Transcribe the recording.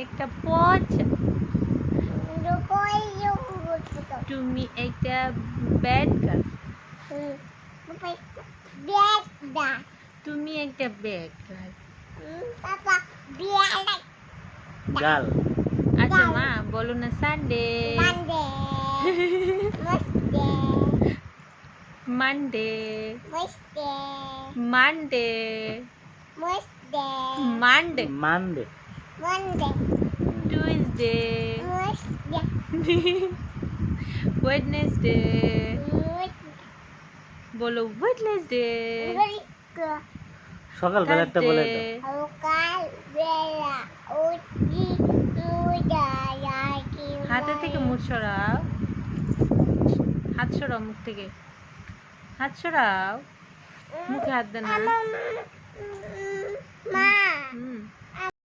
একটা পচা, তুমি একটা ব্যাড গার্ল, তুমি একটা ব্যাড গার্ল। গাল আচ্ছা মা বলো না Sunday, Monday, Monday, Monday, Monday Tuesday, Wednesday, বলো ওয়েডনেসডে, সকালবেলা একটা বলে দাও। হাতে থেকে মুখ সরাও, হাত সরাও মুখ থেকে, হাত সরাও, মুখে হাত দেন না।